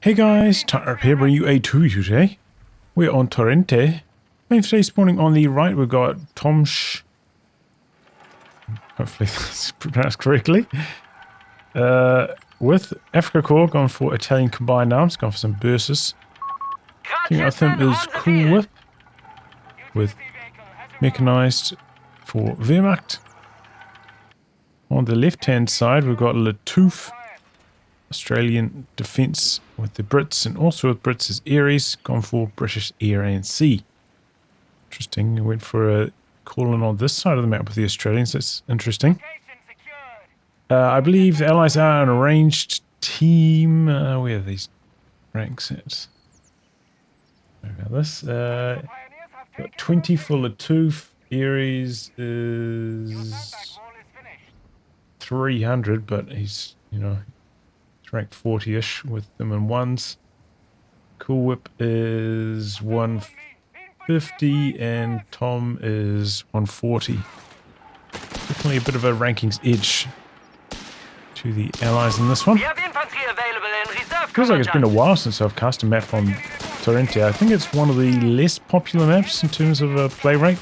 Hey guys, tightrope here, bringing you a tour today. We're on Torrente. And today spawning on the right, we've got Tomsch. Hopefully that's pronounced correctly. With Afrika Corps, going for Italian combined arms, going for some bursts. Teaming up with him is Whhip, with Mechanized for Wehrmacht. On the left-hand side, we've got lattouf, Australian defence with the Brits, and also with Brits is Ares, gone for British Air and Sea. Interesting, we went for a call-in on this side of the map with the Australians, that's interesting. I believe the Allies are an arranged team. Where are these ranks at? About this. Got 20 for lattouf, Ares is 300, but he's, you know, ranked 40-ish with them in ones. Whhip is 150 and Tom is 140. Definitely a bit of a rankings edge to the Allies in this one. Feels like it's been a while since I've cast a map on Torrente. I think it's one of the less popular maps in terms of play rate.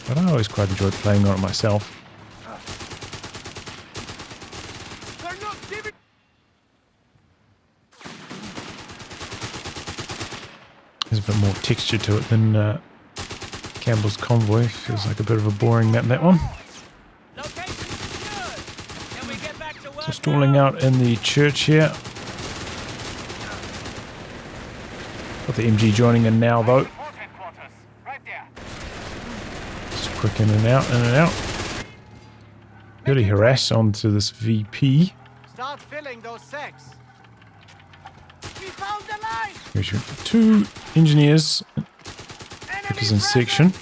But I always quite enjoyed playing on it myself. There's a bit more texture to it than Campbell's Convoy. Feels like a bit of a boring map, that one. So stalling out in the church here. Got the MG joining in now, though. Just quick in and out, in and out. Really harass onto this VP. Start filling those sacks. We found the line. We shoot for 2 engineers. Because in section.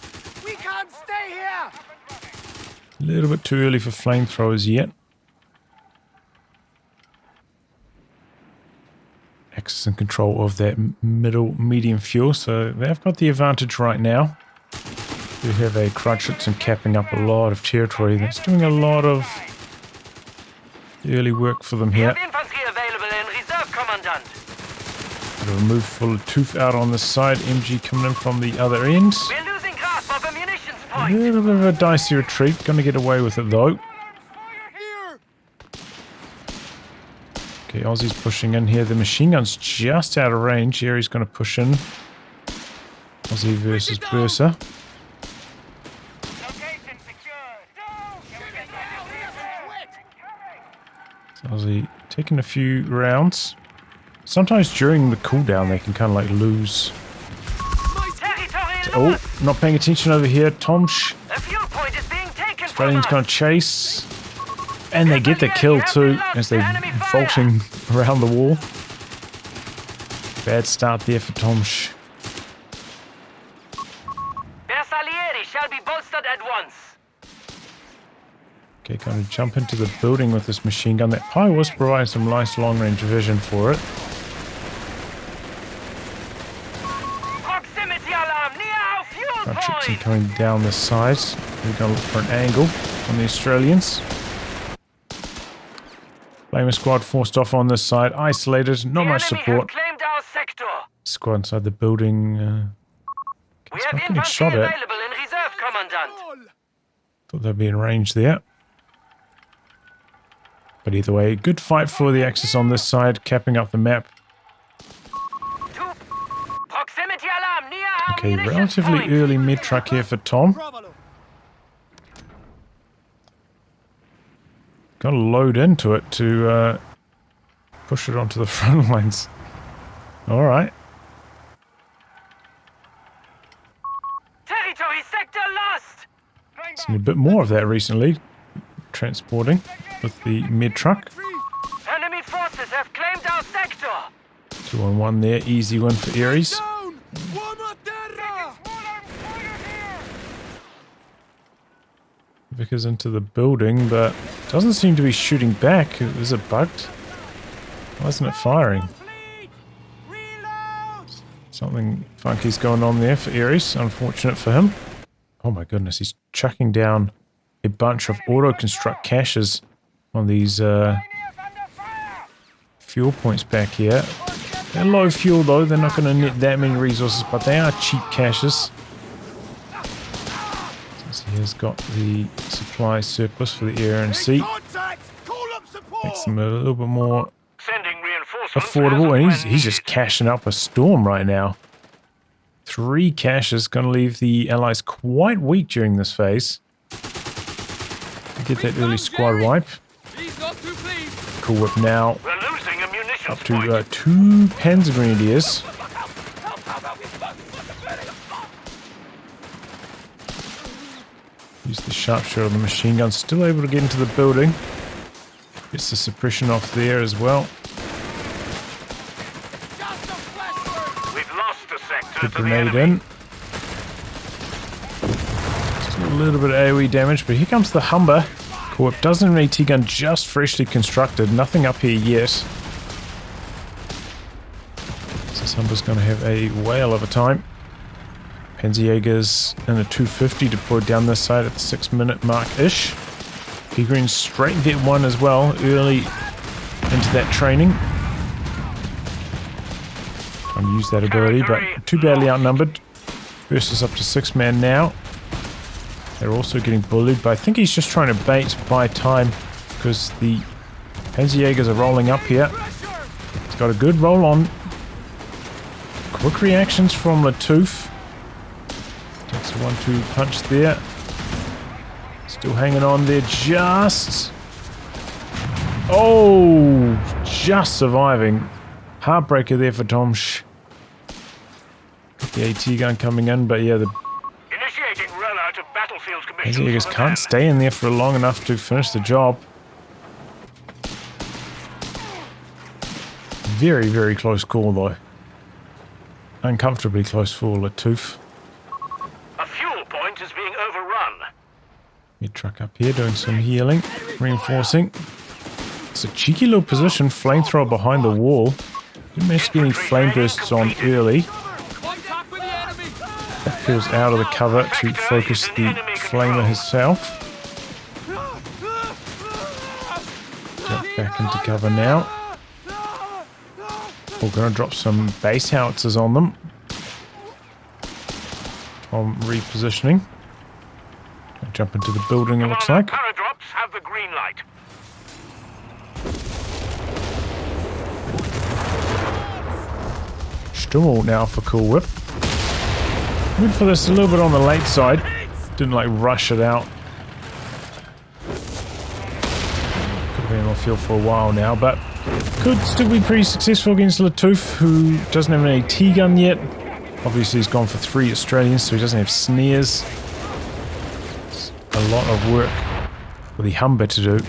We can't stay here. A little bit too early for flamethrowers yet. Axis and control of that middle medium fuel, so they've got the advantage right now. We have a Crutchets capping up a lot of territory. That's doing a lot of early work for them here. Remove full tooth out on this side. MG coming in from the other end. We're losing grasp of a munitions A point. little bit of a dicey retreat. Gonna get away with it though. Okay, Aussie's pushing in here. The machine gun's just out of range. Ares gonna push in. Aussie versus Bursa. So Aussie taking a few rounds. Sometimes during the cooldown they can kind of like lose. Oh, not paying attention over here. Tomsch. Australian's going to chase. And they get the kill too as they're vaulting around the wall. Bad start there for Tomsch. Shall be bolstered at once. Okay, going to jump into the building with this machine gun. That pie was providing some nice long-range vision for it. Crutchets coming down the side. We're going to look for an angle on the Australians. Flamer squad forced off on this side. Isolated, not much support. Squad inside the building. It's not getting shot at. Thought they'd be in range there. But either way, good fight for the Axis on this side, capping up the map. Okay, relatively early mid truck here for Tom. Got to load into it to push it onto the front lines. Alright. Territory sector lost. Seen a bit more of that recently. Transporting with the mid truck. Enemy forces have claimed our sector. 2 on 1 there. Easy win for Ares. Vickers into the building, but doesn't seem to be shooting back. Is it bugged? Why isn't it firing? Something funky's going on there for Ares. Unfortunate for him. Oh my goodness, he's chucking down a bunch of auto-construct caches on these fuel points back here. They're low fuel though, they're not going to net that many resources, but they are cheap caches. Since he has got the supply surplus for the air and sea, makes them a little bit more affordable, and he's just cashing up a storm right now. 3 caches, going to leave the Allies quite weak during this phase. Get that early squad wipe. Cool Whip now. Up to 2 Panzer Grenadiers. Use the sharpshooter of the machine gun. Still able to get into the building. Gets the suppression off there as well. Good grenade in. Just a little bit of AoE damage, but here comes the Humber. Cool Whip doesn't have an AT gun, just freshly constructed. Nothing up here yet. So this Humber's going to have a whale of a time. Panzerjägers and a 250 deployed down this side at the 6-minute mark-ish. P-Green straight vet 1 as well, early into that training. Trying to use that ability, but too badly outnumbered. Versus up to 6-man now. They're also getting bullied, but I think he's just trying to bait by time because the Panzerjägers are rolling up here. He's got a good roll on. Quick reactions from lattouf. Takes a 1-2 punch there. Still hanging on there just. Oh, just surviving. Heartbreaker there for Tomsch. The AT gun coming in, but yeah, the Panzerjägers can't stay in there for long enough to finish the job. Very, very close call though. Uncomfortably close for lattouf. A fuel point is being overrun. Mid truck up here doing some healing, reinforcing. It's a cheeky little position, flamethrower behind the wall. Didn't manage to get any flame bursts on early. That peels out of the cover to focus the flamer herself. Jump back into cover now. We're going to drop some base howitzers on them. On repositioning. Jump into the building, it looks like. Paradrops have the green light. Stummel now for Cool Whip. Went for this a little bit on the late side. Didn't like rush it out. Could have been on the field for a while now, but could still be pretty successful against lattouf, who doesn't have an AT gun yet. Obviously he's gone for 3 Australians, so he doesn't have snares. It's a lot of work for the Humber to do.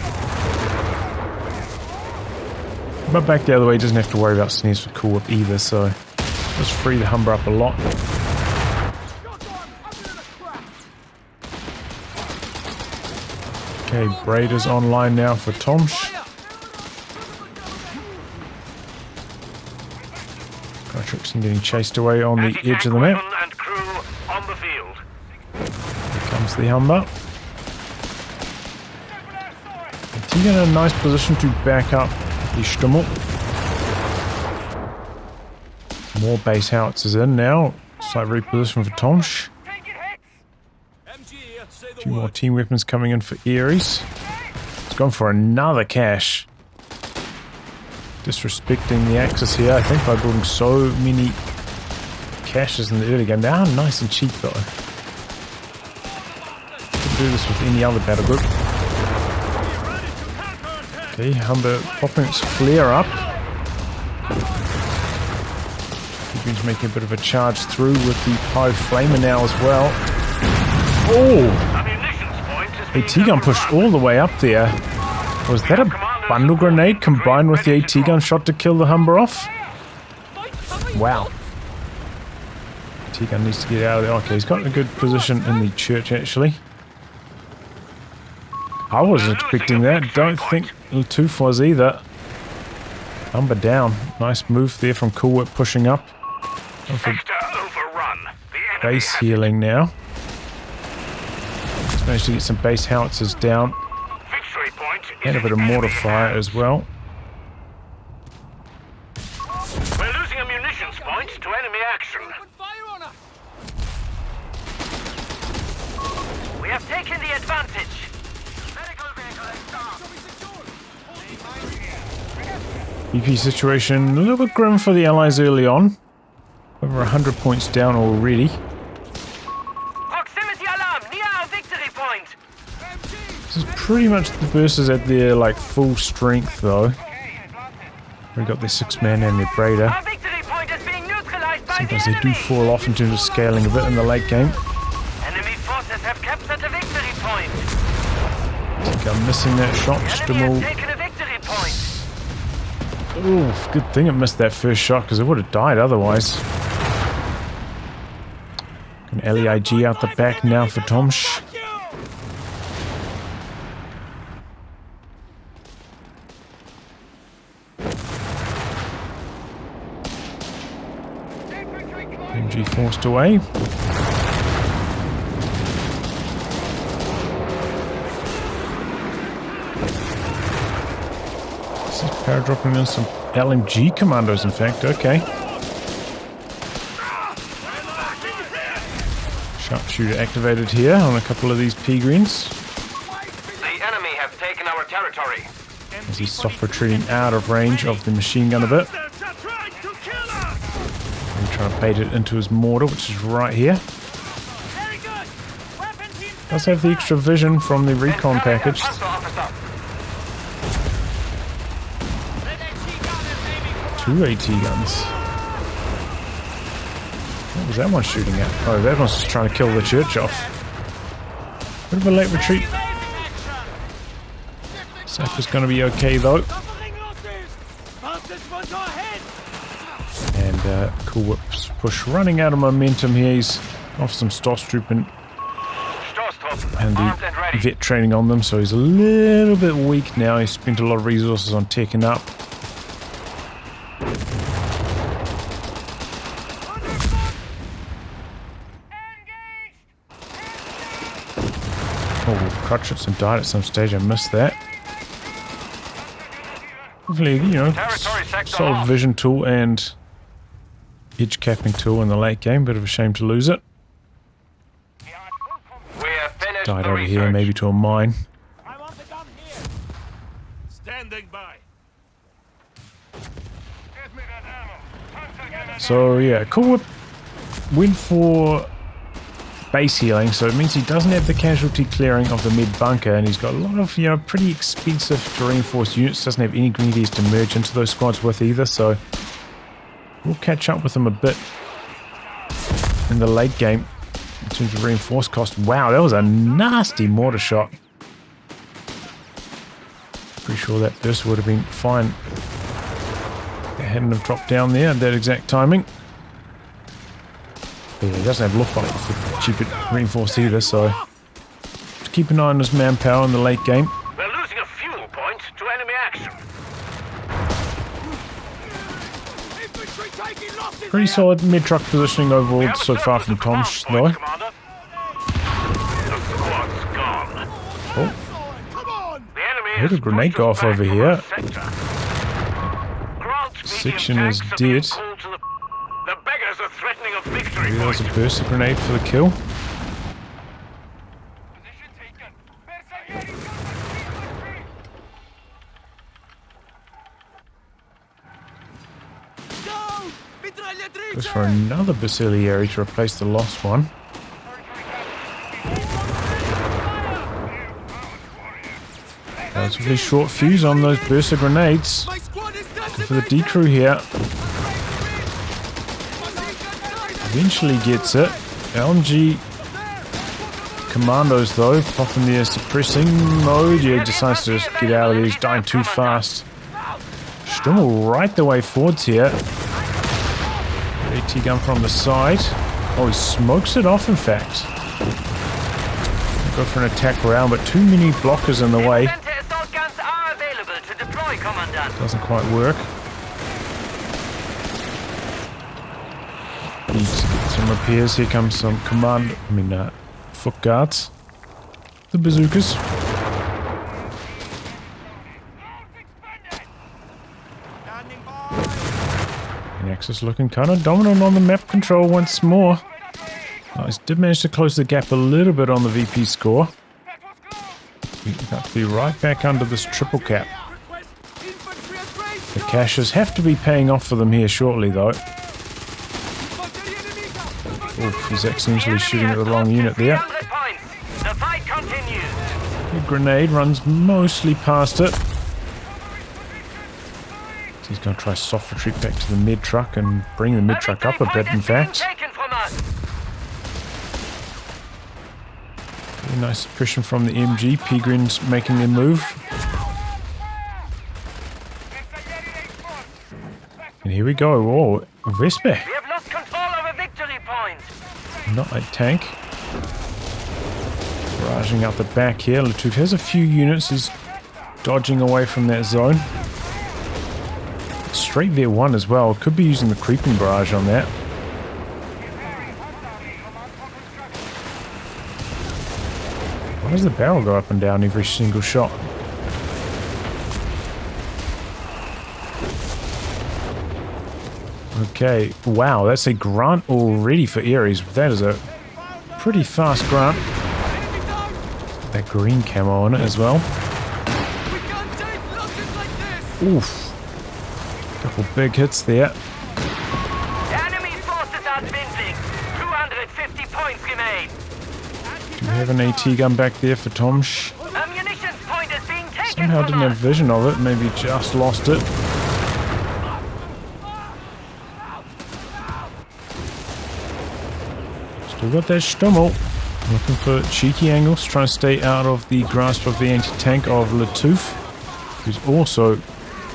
But back the other way, he doesn't have to worry about snares for Cool Whip either, so let's free the Humber up a lot. Okay, Brader's online now for Tomsch. Trixon getting chased away on the edge of the map. And crew on the field. Here comes the Humber. He's in a nice position to back up the Stummel. More base howitzers in now. Slight reposition for Tomsch. A few more team weapons coming in for Ares. He's gone for another cache. Disrespecting the Axis here, I think, by building so many caches in the early game. They are nice and cheap though. Couldn't do this with any other battle group. Okay, Humber popping its flare up. He's making a bit of a charge through with the Pi Flamer now as well. Oh! AT gun pushed all the way up there. Was that a bundle grenade combined with the AT gun shot to kill the Humber off? Wow. AT gun needs to get out of there. Okay, he's got a good position in the church actually. I wasn't expecting that. Don't think lattouf was either. Humber down. Nice move there from Cool Whip pushing up. Base healing now. Just managed to get some base howitzers down. And a bit of mortar fire as well. munitions point to enemy action. Open fire on us! We have taken the advantage. Medical vehicle is stopped. BP situation a little bit grim for the Allies early on. Over 100 points down already. Proximity alarm near our victory point. This is pretty much the Bursas at their like full strength though. We got their 6-man and their Braider. Our victory point is being neutralized by Sometimes the they do enemy. fall off in terms of scaling a bit in the late game. Enemy forces have captured the victory point. I think I'm missing that shot. The enemy Stimmel. has taken a victory point. Ooh, good thing it missed that first shot because it would have died otherwise. An LEIG out the back now for Tomsch. MG forced away. This is paradropping in some LMG commandos, in fact. Okay. Sharpshooter activated here on a couple of these P-greens. The enemy have taken our territory. As he's soft retreating out of range of the machine gun a bit. And trying to bait it into his mortar, which is right here. Very good. Weapon team. Does have the extra vision from the recon package. Two AT guns. What was that one shooting at? Oh, that one's just trying to kill the church off. Bit of a late retreat. Sapper's going to be okay though. And Cool Whip's push running out of momentum here. He's off some Stosstroop and the vet training on them, so he's a little bit weak now. He's spent a lot of resources on taking up. Oh, Crutchets died at some stage. I missed that. Hopefully, you know, solid vision tool and edge capping tool in the late game. Bit of a shame to lose it. Died over here, maybe to a mine. I want the gun here. Standing by. So yeah, Cool Whip went for base healing, so it means he doesn't have the casualty clearing of the mid bunker, and he's got a lot of, you know, pretty expensive to reinforced units. Doesn't have any greenies to merge into those squads with either, so we'll catch up with him a bit in the late game in terms of reinforced cost. Wow, that was a nasty mortar shot. Pretty sure that burst would have been fine. They hadn't have dropped down there at that exact timing. But yeah, he doesn't have Luftwaffe for cheap reinforced either, so to keep an eye on his manpower in the late game. We're losing a fuel point to enemy action. Pretty solid mid-truck positioning overall so far from Tomsch, though. The squad's gone. Oh, The enemy I heard a grenade go off over here. Section is dead. The beggars are threatening a victory Maybe that was a point. burst grenade for the kill. Goes for another Bacillary to replace the lost one. Relatively short fuse on those burster grenades. Good for the D crew here. Eventually gets it. LMG commandos though, popping their suppressing mode. Yeah, decides to just get out of there. He's dying too fast. Stimmel right the way forwards here. AT gun from the side. Oh, he smokes it off in fact. Go for an attack round, but too many blockers in the way. Doesn't quite work. Needs to get some repairs. Here comes some foot guards. The bazookas. Nexus looking kind of dominant on the map control once more. Nice, did manage to close the gap a little bit on the VP score. We got to be right back under this triple cap. The caches have to be paying off for them here shortly though. Oof, he's accidentally shooting at the wrong unit there. The fight continues. The grenade runs mostly past it. He's going to try soft retreat back to the mid truck and bring the mid truck up a bit, in fact. Very nice suppression from the MG. Pigrin's making their move. And here we go. Oh, Whhip. We have lost control over victory point. Not a tank. Barraging out the back here. lattouf has a few units. He's dodging away from that zone. Straight V1 as well. Could be using the creeping barrage on that. Why does the barrel go up and down every single shot? Okay, wow, that's a grunt already for Ares. That is a pretty fast grunt. That green camo on it as well. Oof. Couple big hits there. Enemy forces are dwindling. 250 points remain. Do we have an AT gun back there for Tomsch? Ammunition point is being taken. Somehow didn't have vision of it. Maybe just lost it. Still got that Stummel. Looking for cheeky angles, trying to stay out of the grasp of the anti-tank of lattouf, who's also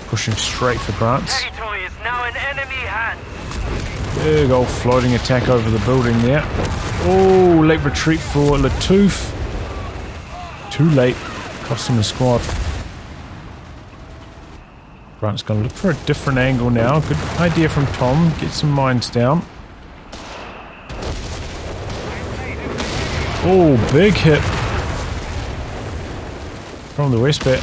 pushing straight for grants. Territory is now in enemy hands. Big old floating attack over the building there. Oh, late retreat for lattouf. Too late. Cost him a squad. Grant's going to look for a different angle now. Good idea from Tom. Get some mines down. Oh, big hit from the Whhip.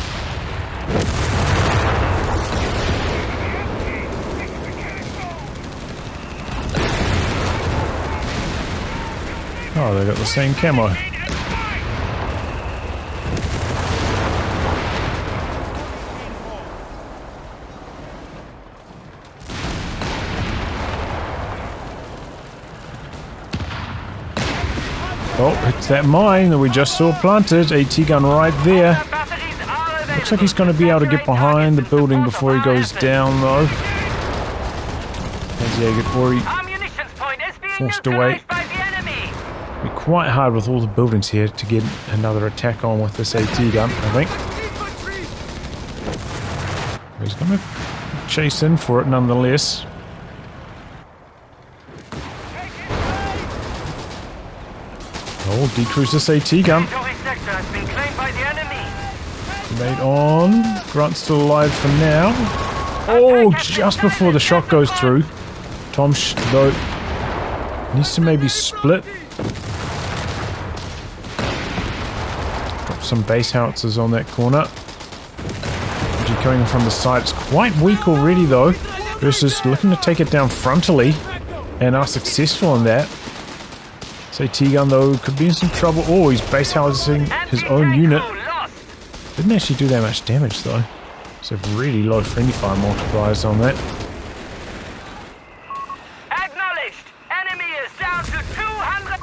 Oh, they got the same camo. Oh, it's that mine that we just saw planted. AT gun right there. Looks like he's going to be able to get behind the building before he goes down, though. As Jaeger already forced away. It'll be quite hard with all the buildings here to get another attack on with this AT gun, I think. He's going to chase in for it nonetheless. Oh, decrease this AT gun. Made on. Grunt's still alive for now. Oh, just before the shot goes through. Tomsch, though, needs to maybe split. Drop some base howitzers on that corner. Coming from the side. It's quite weak already, though. Versus looking to take it down frontally. And are successful in that. AT gun though could be in some trouble. Oh, he's base housing his own unit. Didn't actually do that much damage though. So really low friendly fire multipliers on that. Acknowledged. Enemy is down to 200.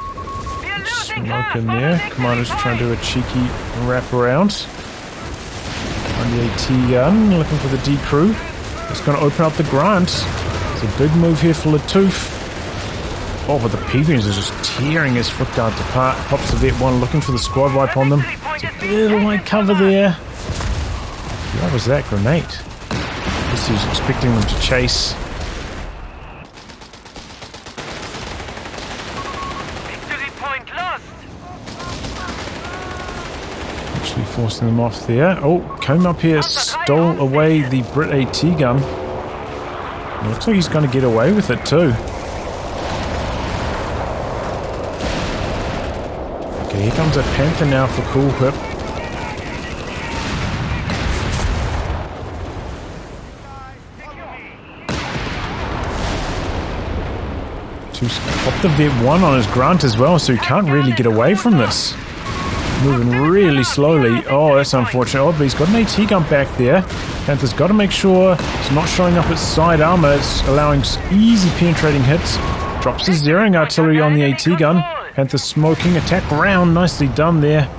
We're losing Smoke in there. Commander's trying to do a cheeky wraparound on the AT gun, looking for the D crew. It's going to open up the Grant. It's a big move here for lattouf. Oh, but the Peegrins are just tearing his foot guards apart. Pops the Vet 1 looking for the squad wipe on them. It's a little light cover there. What was that grenade? I guess he was expecting them to chase. Victory point lost. Actually forcing them off there. Oh, came up here, stole away the Brit AT gun. It looks like he's going to get away with it too. Here comes a Panther now for Cool Whip. Lattouf's popped the Vet 1 on his grunt as well, so he can't really get away from this. Moving really slowly. Oh, that's unfortunate. Oh, but he's got an AT gun back there. Panther's got to make sure it's not showing up its side armor. It's allowing easy penetrating hits. Drops his zeroing artillery on the AT gun. Panther's smoking. Attack round. Nicely done there.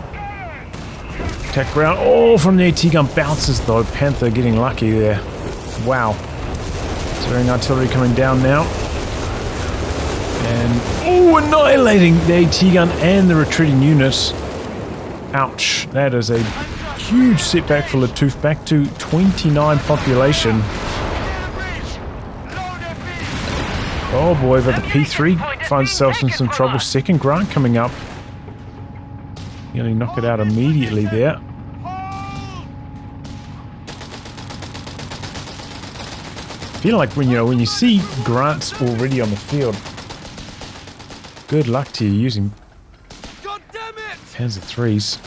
Attack round. Oh, from the AT gun bounces though. Panther getting lucky there. Wow. Zeroing artillery coming down now. And, oh, annihilating the AT gun and the retreating unit. Ouch. That is a huge setback for Lattouf. Back to 29 population. Oh boy, but the P3 finds itself in some trouble. Second grunt coming up. Nearly knock it out immediately there. I feel like when you see grunts already on the field, good luck to you using Panzer 3s.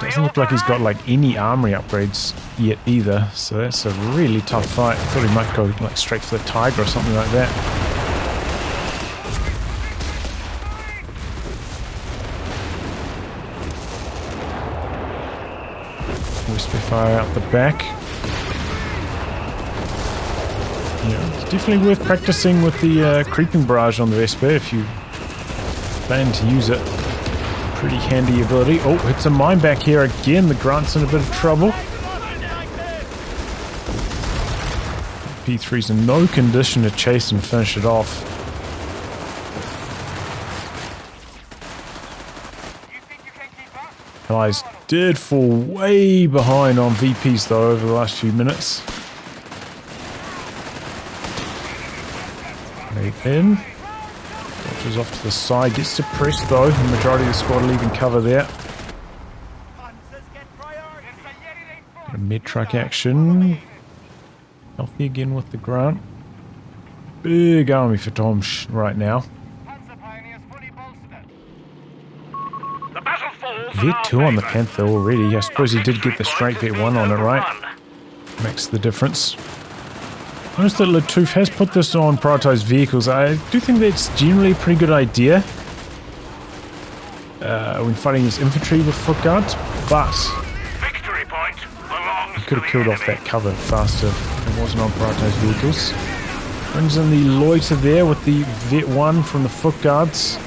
Doesn't look like he's got like any armory upgrades yet either, so that's a really tough fight. I thought he might go like straight for the Tiger or something like that. Spitfire out the back. Yeah, it's definitely worth practicing with the creeping barrage on the Vespa if you plan to use it. Pretty handy ability. Oh, hits a mine back here again. The grunt's in a bit of trouble. P3's in no condition to chase and finish it off. Allies did fall way behind on VPs though over the last few minutes. Right in. Dodges off to the side, gets suppressed though. The majority of the squad leaving cover there. A mid truck action. Healthy again with the grunt. Big army for Tomsch right now. Vet 2 on the Panther already. I suppose he did get the straight Vet 1 on it, right? Makes the difference. Notice that Lattouf has put this on prioritized vehicles. I do think that's generally a pretty good idea when fighting his infantry with foot guards, but he could have killed off that cover faster if it wasn't on prioritized vehicles. Brings in the loiter there with the Vet 1 from the foot guards.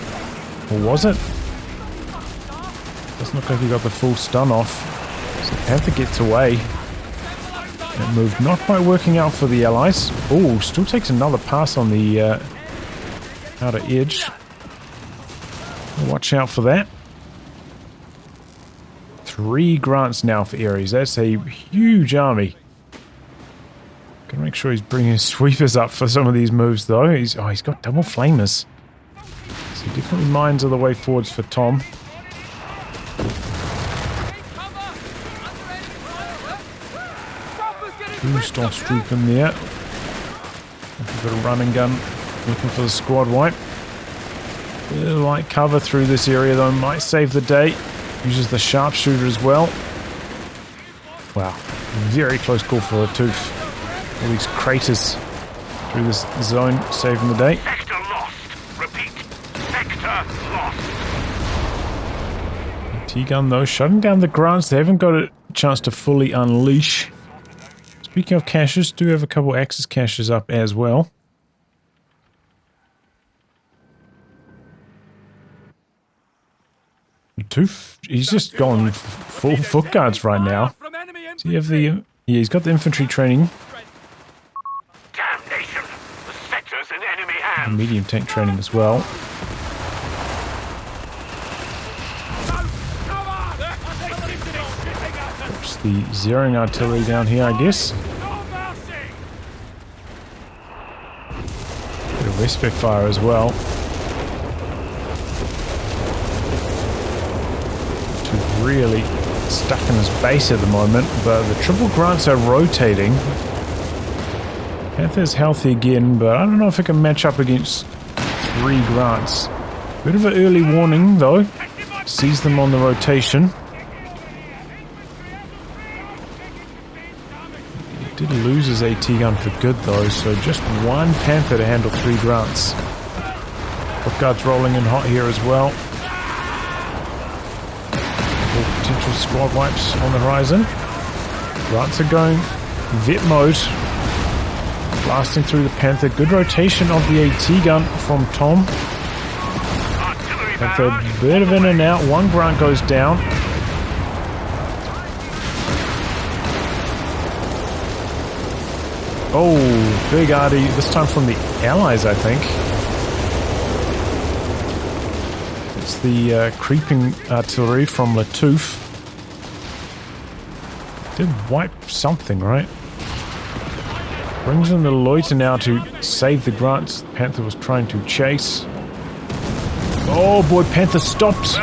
Or was it? Doesn't look like he got the full stun off. So Panther gets away. That move not quite working out for the allies. Oh, still takes another pass on the outer edge. Watch out for that. 3 grunts now for Ares. That's a huge army. Gotta make sure he's bringing his sweepers up for some of these moves though. He's got double flamers. So definitely mines are the way forwards for Tom. 2 Stormtrooper there. A bit of run and gun looking for the squad wipe. Bit of light cover through this area though might save the day. Uses the sharpshooter as well. Wow, very close call for Lattouf. All these craters through this zone saving the day. Sector lost. Repeat. Sector lost. T-gun though, shutting down the grunts. They haven't got a chance to fully unleash. Speaking of caches, do have a couple Axis caches up as well. He's just gone full foot guards right now. So you have the yeah, he's got the infantry training. Damnation. The sector's in enemy hands. Medium tank training as well. Oops, the zeroing artillery down here, I guess. Bit of respect fire as well. Really stuck in his base at the moment, but the triple grunts are rotating. Panther's healthy again, but I don't know if it can match up against 3 grunts. Bit of an early warning though. Sees them on the rotation. Did lose his AT gun for good though, so just one Panther to handle 3 grunts. Foot guards rolling in hot here as well. All potential squad wipes on the horizon. Grunts are going vet mode. Blasting through the Panther. Good rotation of the AT gun from Tom. Panther a bit of in and out. One grunt goes down. Oh, big arty. This time from the Allies, I think. It's the creeping artillery from Lattouf. Did wipe something, right? Brings in the loiter now to save the grunts. Panther was trying to chase. Oh boy, Panther stops.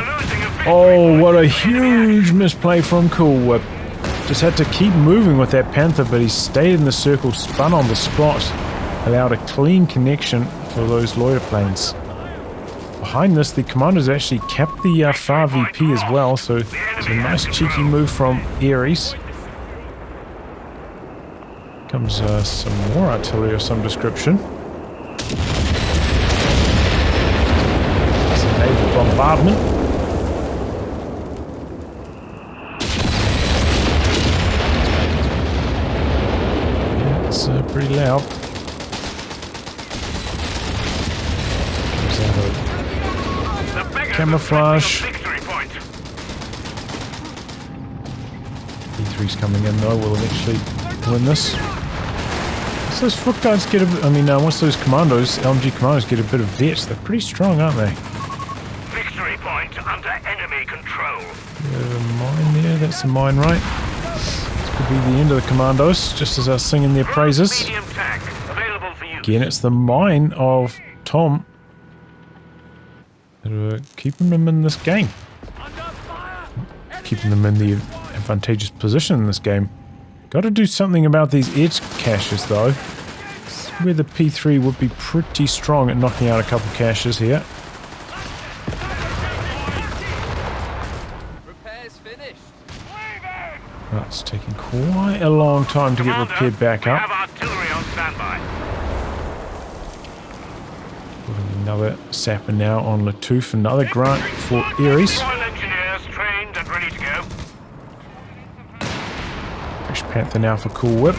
Oh, what a huge misplay from Cool Whip. Just had to keep moving with that Panther, but he stayed in the circle, spun on the spot, allowed a clean connection for those loiter planes. Behind this, the commandos actually kept the FAR VP as well, so it's a nice cheeky move from Ares. Comes some more artillery of some description. It's a naval bombardment. Yeah, it's pretty loud. Comes out of camouflage. E3's coming in though, we'll eventually win this. Once those foot guards get a bit, once those commandos, LMG commandos get a bit of vet, they're pretty strong, aren't they? Victory point under enemy control. Mine there, that's the mine, right? This could be the end of the commandos, just as I was singing their praises. Again, it's the mine of Tom that are keeping them in this game. Keeping them in the advantageous position in this game. Got to do something about these edge caches though. This is where the P3 would be pretty strong at knocking out a couple caches here. Repairs finished. That's taking quite a long time to get repaired back up. Have artillery on standby. Putting another sapper now on Lattouf, another grunt for Ares. Royal engineers trained and ready to go. Fresh Panther now for Cool Whip.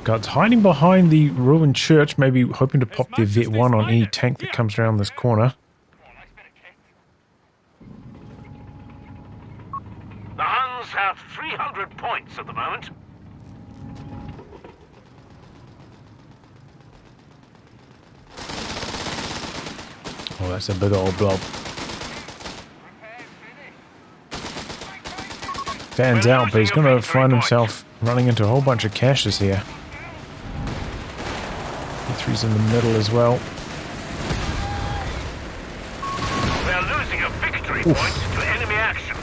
Guards hiding behind the ruined church, maybe hoping to pop their Vet 1 on any tank that comes around this corner. The Huns have 300 points at the moment. Oh, that's a big old blob. Fans out, but he's going to find himself running into a whole bunch of caches here. E3's in the middle as well. We're losing a victory point to enemy action.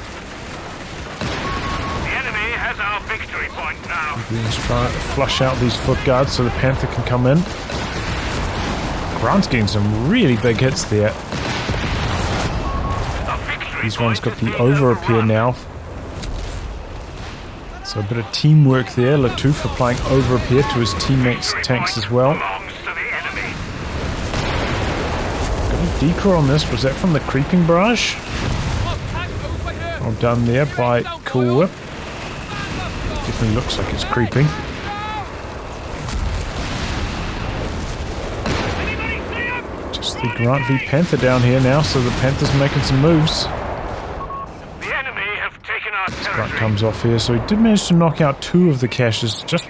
The enemy has our victory point now. Let's try to flush out these foot guards so the Panther can come in. Grant's getting some really big hits there. These ones got the over repair now. So a bit of teamwork there. Lattouf applying over repair to his teammates' tanks as well. Got a decoy on this. Was that from the creeping barrage? Well done there by Cool Whip. Definitely looks like it's creeping. Just the Grant v Panther down here now, so the Panther's making some moves. Grunt comes off here, so he did manage to knock out 2 of the caches. Just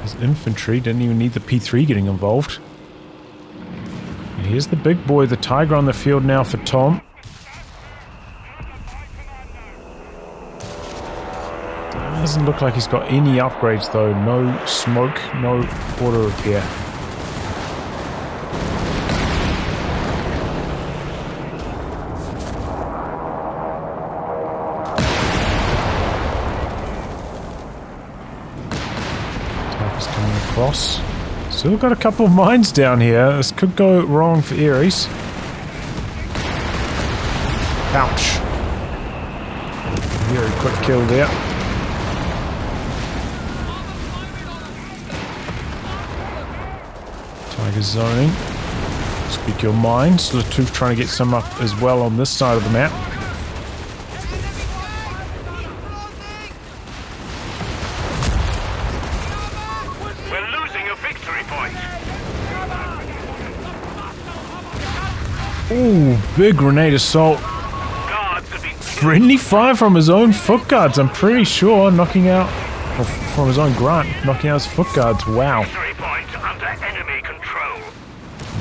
his infantry didn't even need the P3 getting involved. And here's the big boy, the Tiger on the field now for Tom. Doesn't look like he's got any upgrades though. No smoke, no auto repair. Across. Still got a couple of mines down here. This could go wrong for Ares. Ouch. Very quick kill there. Tiger zoning. Speak your mind. lattouf trying to get some up as well on this side of the map. We're losing a victory point. Ooh, big grenade assault. Guards have been Friendly fire from his own foot guards, I'm pretty sure. Knocking out, or from his own grunt, knocking out his foot guards. Wow. victory point under enemy control.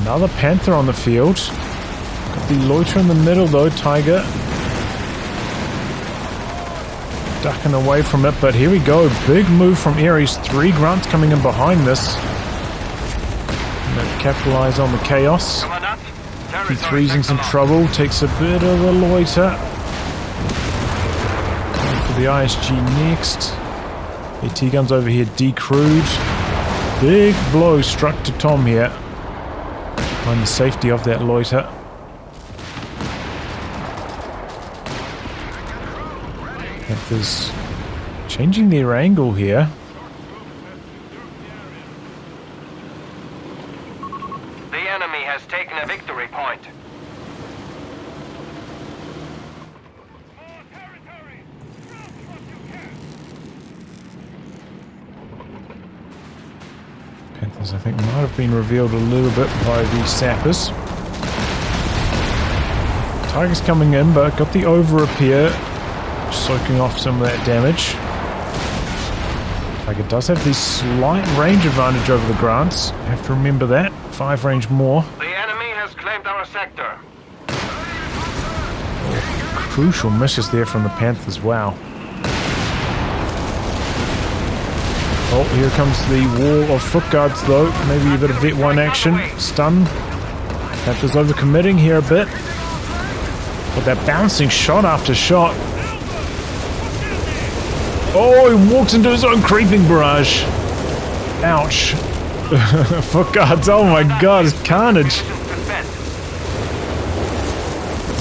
Another Panther on the field. Got the loiter in the middle though, Tiger. Ducking away from it, but here we go. Big move from Ares. 3 grunts coming in behind this. Gonna capitalize on the chaos. Commandant, P3's in some trouble. Takes a bit of a loiter. Going for the ISG next. AT guns over here decrewed. Big blow struck to Tom here. On the safety of that loiter. Panthers changing their angle here. the enemy has taken a victory point. Panthers, I think, might have been revealed a little bit by the sappers. Tiger's coming in, but got the over repair, soaking off some of that damage. Tiger does have the slight range advantage over the grunts. You have to remember that. 5 range more. The enemy has claimed our sector. Crucial misses there from the Panthers. Wow. Oh, here comes the wall of foot guards though. Maybe a bit of Vet 1 action. Stun. Panthers overcommitting here a bit. But that bouncing shot after shot. Oh, he walks into his own creeping barrage. Ouch. Foot guards, oh my god, it's carnage.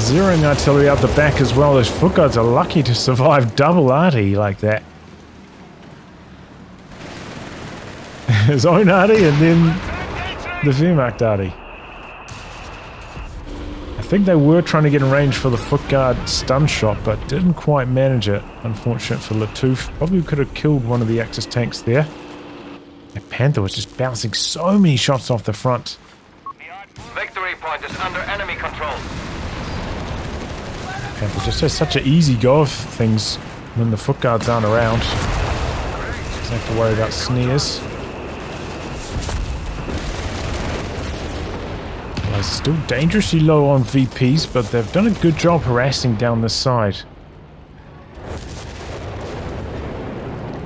Zeroing artillery out the back as well. Those foot guards are lucky to survive double arty like that. His own arty and then the Wehrmacht arty. I think they were trying to get in range for the foot guard stun shot, but didn't quite manage it. Unfortunate for lattouf. Probably could have killed one of the Axis tanks there. That Panther was just bouncing so many shots off the front. Victory point is under enemy control. Panther just has such an easy go of things when the foot guards aren't around. Doesn't have to worry about snares. Still dangerously low on VPs, but they've done a good job harassing down this side.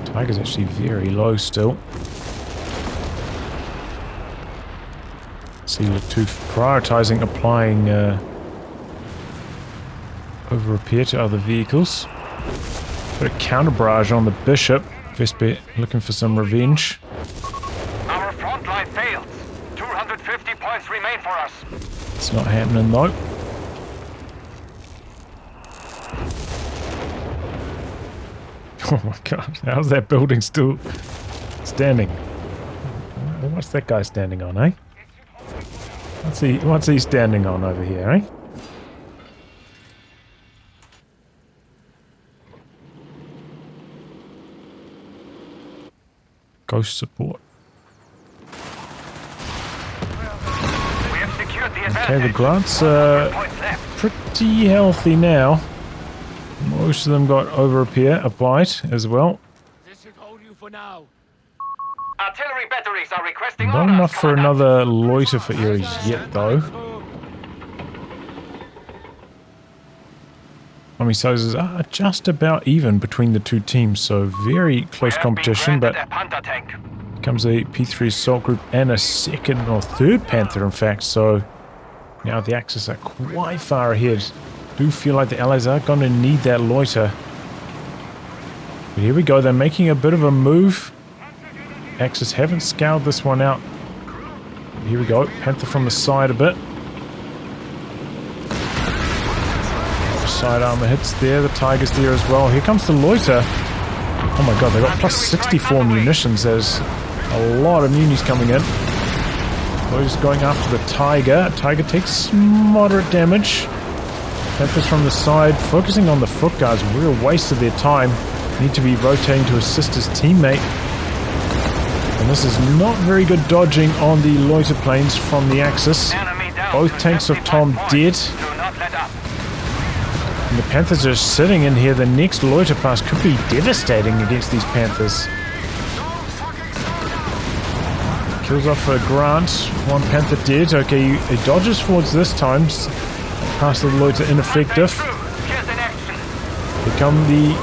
Tiger's actually very low still. See lattouf prioritizing applying over repair to other vehicles. Put a counter barrage on the bishop. Vesper looking for some revenge. Our front line failed. 250 points remain for us. It's not happening though. Oh my god, how's that building still standing? What's that guy standing on, eh? What's he standing on over here, eh? Ghost support. Okay, the grunts are pretty healthy now. Most of them got over repair applied as well. This should hold you for now. Artillery batteries are requesting Not orders, enough for Commandant. another loiter for Ares yet, though. Army sizes are just about even between the two teams, so very close competition, but A Panther tank. comes a P3 assault group and a second or third Panther, in fact, so now the Axis are quite far ahead. Do feel like the Allies are going to need that loiter. But here we go, they're making a bit of a move. Axis haven't scoured this one out. Here we go, Panther from the side a bit. Side armor hits there, the Tiger's there as well. Here comes the loiter. Oh my god, they got plus 64 munitions. There's a lot of munis coming in. Loiter's going after the Tiger. Tiger takes moderate damage. Panthers from the side, focusing on the foot guards. Real waste of their time. Need to be rotating to assist his teammate. And this is not very good dodging on the Loiter planes from the Axis. Both tanks of Tom dead. And the Panthers are sitting in here. The next Loiter pass could be devastating against these Panthers. Kills off a Grant. One Panther dead. Okay, he dodges forwards this time. Pass the Loiter ineffective. Here come the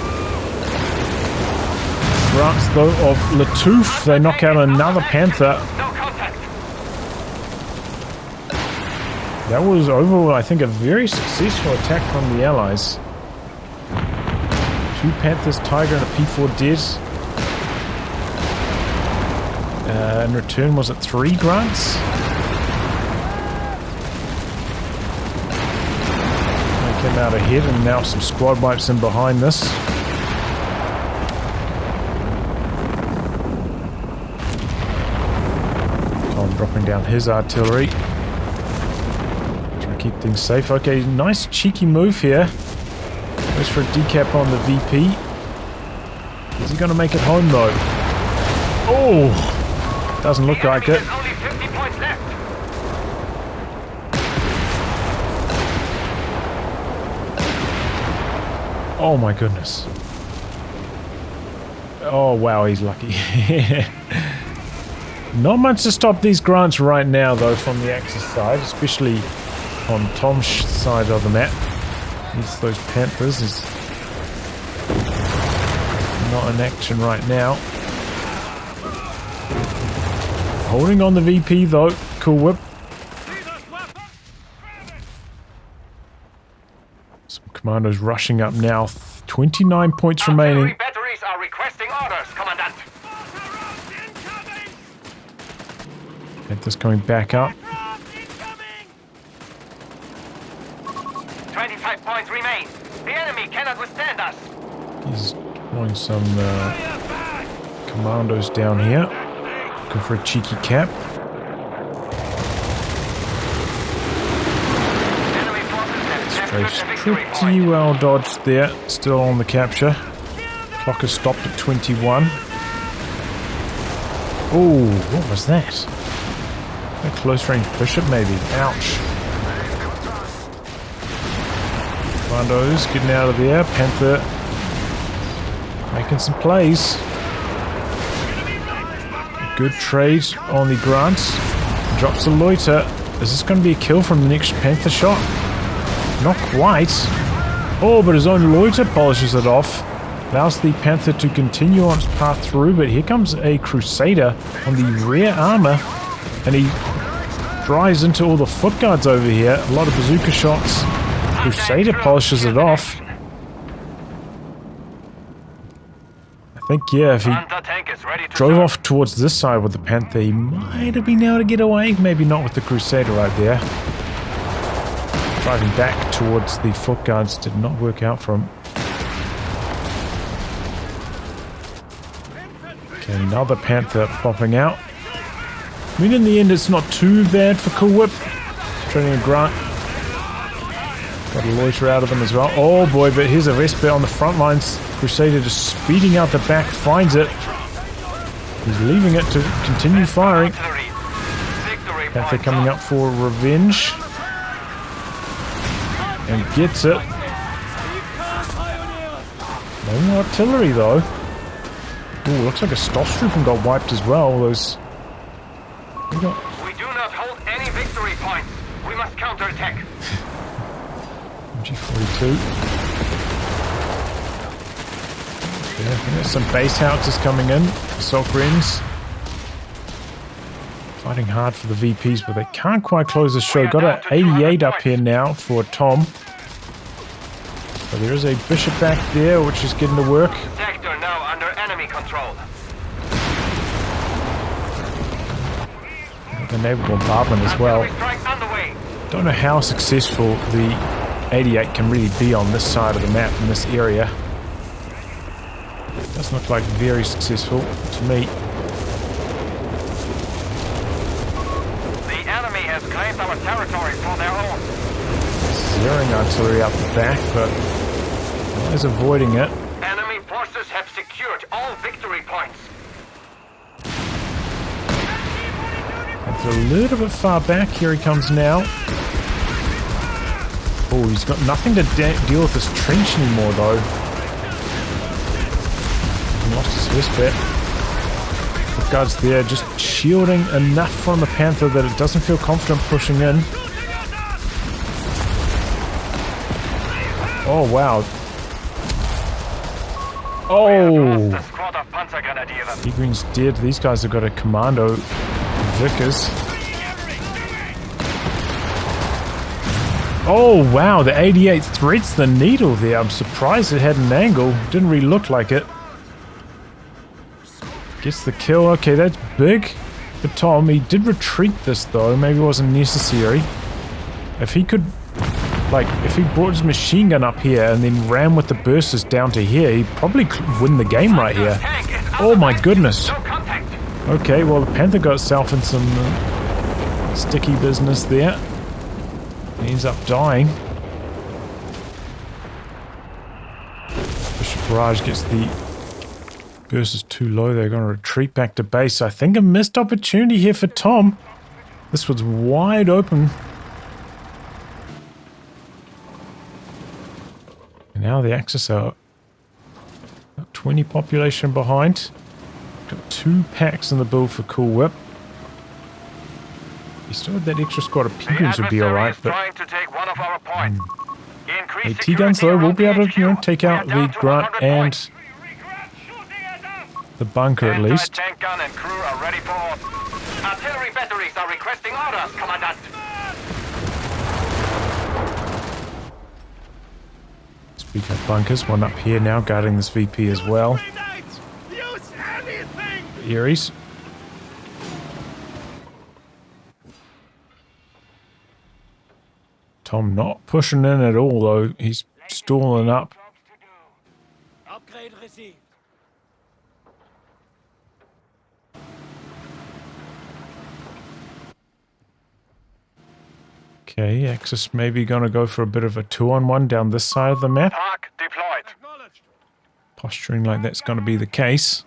Grants though of lattouf. They knock out another Panther. That was overall, I think, a very successful attack from the Allies. 2 Panthers, Tiger, and a P4 dead. In return, was it 3 Grants? They came out ahead, and now some squad wipes in behind this. Tom dropping down his artillery. Keep things safe. Okay, nice cheeky move here. Goes for a decap on the VP. Is he going to make it home though? Oh! Doesn't look like it. Only 50 points left. Oh my goodness. Oh wow, he's lucky. Not much to stop these Grants right now though from the Axis side, especially on Tomsch side of the map. Those Panthers is not in action right now. Holding on the VP though. Cool whip. Some commandos rushing up now. 29 points remaining. Batteries are requesting orders, Commandant. Panthers coming back up. 25 points remain. The enemy cannot withstand us. He's deploying some commandos down here. Looking for a cheeky cap. Strafe's pretty well dodged there. Still on the capture. Clock has stopped at 21. Oh, what was that? A close range bishop maybe. Ouch. Commandos getting out of there. Panther making some plays. Good trade on the Grants. Drops the Loiter. Is this going to be a kill from the next Panther shot? Not quite. Oh, but his own Loiter polishes it off. Allows the Panther to continue on its path through, but here comes a Crusader on the rear armor. And he drives into all the foot guards over here. A lot of bazooka shots. Crusader polishes it off. I think, yeah, if he drove off towards this side with the Panther, he might have been able to get away. Maybe not with the Crusader right there. Driving back towards the foot guards did not work out for him. Okay, another Panther popping out. I mean, in the end, it's not too bad for Cool Whip. Training a Grant. Got a Loiter out of them as well. Oh boy, but here's a respite on the front lines. Crusader just speeding out the back, finds it. He's leaving it to continue firing. Panther coming up for revenge. And gets it. No more artillery though. Ooh, looks like a Stoffstruppen got wiped as well. Those. We do not hold any victory points. We must counterattack. MG42. Yeah, there's some base howitzers coming in. Assault Greens. Fighting hard for the VPs, but they can't quite close the show. Got an 88 up here now for Tom. So there is a bishop back there, which is getting to work. Sector now under enemy control. The naval bombardment as well. Don't know how successful the 88 can really be on this side of the map in this area. Doesn't look like very successful to me. The has claimed our territory for their own. Zeroing artillery up the back, but is avoiding it. Enemy forces have secured all victory points. It's a little bit far back. Here he comes now. Oh, he's got nothing to deal with this trench anymore, though. He lost his first bit. The guard's there, just shielding enough from the Panther that it doesn't feel confident pushing in. Oh, wow. Oh! Green's dead. These guys have got a commando. Vickers. Oh, wow. The 88 threads the needle there. I'm surprised it had an angle. Didn't really look like it. Gets the kill. Okay, that's big for Tom. He did retreat this, though. Maybe it wasn't necessary. If he could... Like, if he brought his machine gun up here and then ran with the bursters down to here, he'd probably win the game right here. Oh my goodness. Okay, well the Panther got itself in some sticky business there. He ends up dying. Bishop Barrage gets the bursters too low. They're going to retreat back to base. I think a missed opportunity here for Tom. This was wide open. And now the Axis are 20 population behind. Got 2 packs in the build for Cool Whip. If he still had that extra squad of Penguins would be alright, but... AT guns though will be able to, you know, take out the Grunt and the bunker at least. Tank gun and crew are ready for orders. Artillery batteries are requesting orders, Commandant. Speak of bunkers, one up here now guarding this VP as well. Aries. Tom not pushing in at all though. He's stalling up. Upgrade received. Okay, Axis maybe gonna go for a bit of a 2-on-1 down this side of the map. Park deployed. Posturing like that's gonna be the case.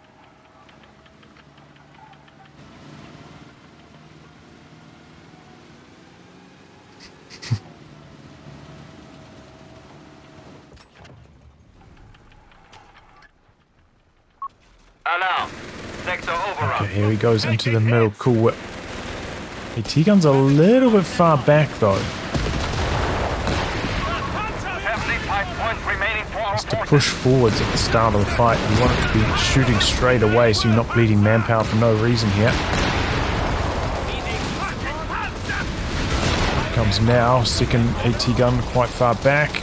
Alarm. Sector overrun. Okay, here he goes into the middle. Cool Whip. AT gun's a little bit far back though. 75 points remaining for our Just to forces. push forwards at the start of the fight. You want it to be shooting straight away so you're not bleeding manpower for no reason here. Here comes now. Second AT gun quite far back.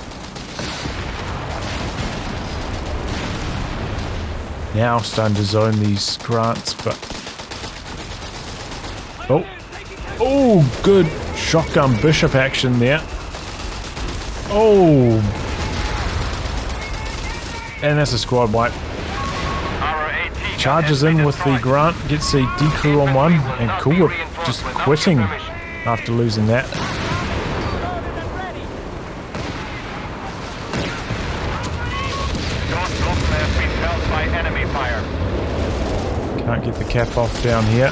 Now starting to zone these grants, but... Oh! Oh, good shotgun bishop action there. Oh! And that's a squad wipe. Charges in with the Grant, gets a decrew on one, and Cool Whip just quitting after losing that. Can't get the cap off down here.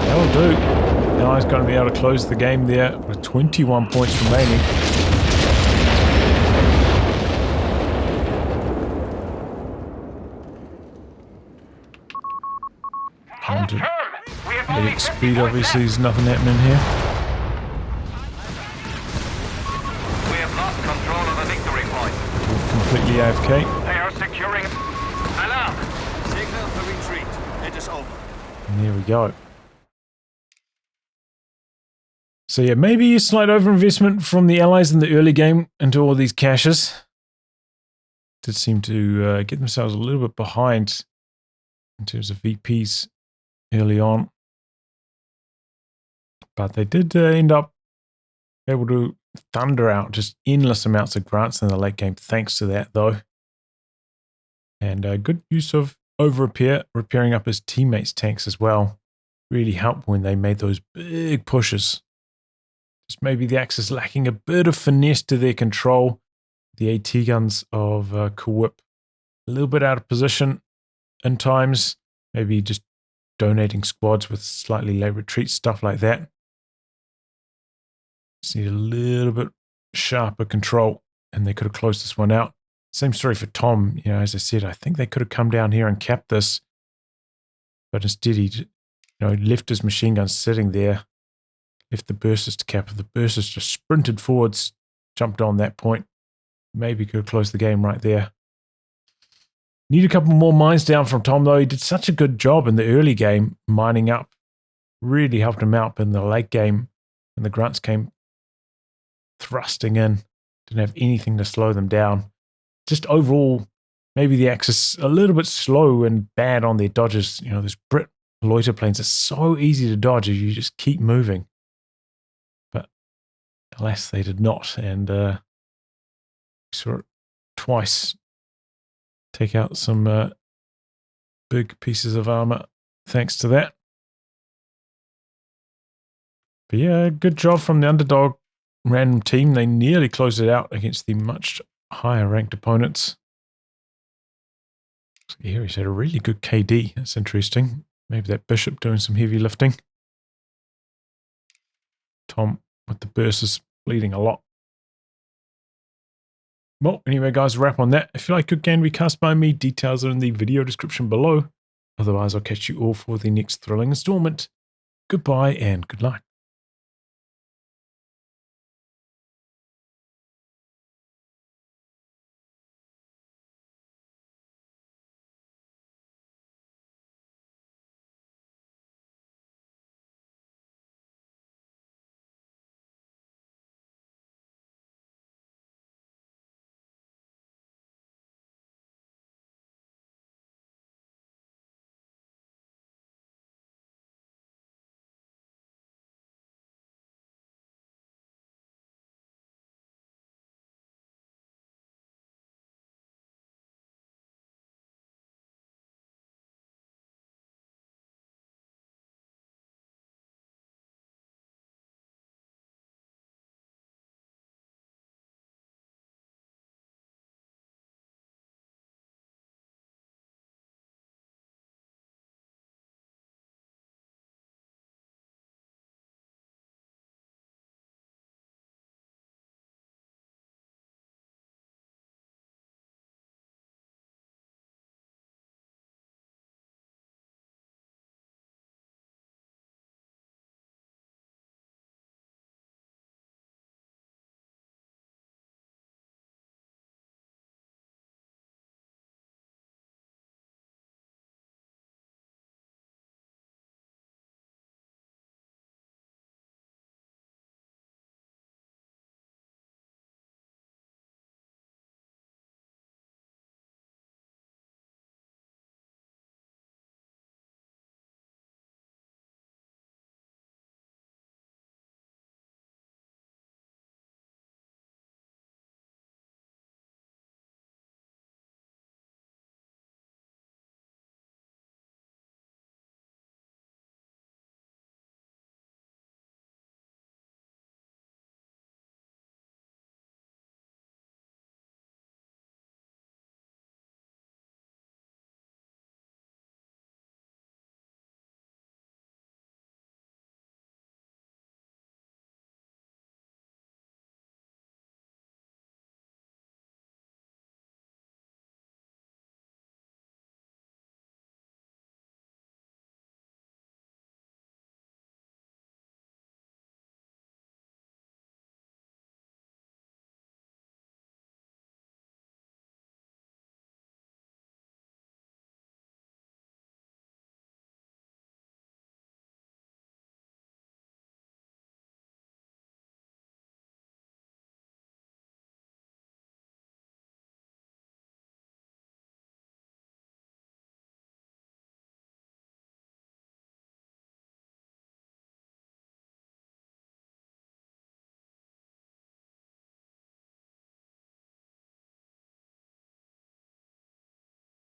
That'll do. Now he's going to be able to close the game there with 21 points remaining. At speed, obviously, there's nothing happening here. We have lost control of the victory point. Completely AFK. They are securing. Alarm! Signal for retreat. It is over. And there we go. So yeah, maybe a slight overinvestment from the Allies in the early game into all these caches. Did seem to get themselves a little bit behind in terms of VPs early on. But they did end up able to thunder out just endless amounts of grants in the late game thanks to that though. And good use of over-repair, repairing up his teammates' tanks as well. Really helped when they made those big pushes. Just maybe the Axis lacking a bit of finesse to their control. The AT guns of Whhip a little bit out of position in times. Maybe just donating squads with slightly late retreat, stuff like that. Just need a little bit sharper control, and they could have closed this one out. Same story for Tom. You know, as I said, I think they could have come down here and capped this, but instead he, left his machine gun sitting there, left the bursters to cap it. The bursters just sprinted forwards, jumped on that point. Maybe could have closed the game right there. Need a couple more mines down from Tom, though. He did such a good job in the early game, mining up. Really helped him out in the late game, and the grunts came thrusting in. Didn't have anything to slow them down. Just overall, maybe the Axis a little bit slow and bad on their dodges. You know, those Brit loiter planes are so easy to dodge if you just keep moving. But alas, they did not, and saw it twice take out some big pieces of armor thanks to that. But yeah, good job from the underdog random team. They nearly closed it out against the much higher ranked opponents. Here he's had a really good KD. That's interesting. Maybe that bishop doing some heavy lifting. Tom with the bursts bleeding a lot. Well, anyway, guys, wrap on that. If you like good game to be cast by me, details are in the video description below. Otherwise, I'll catch you all for the next thrilling installment. Goodbye and good luck.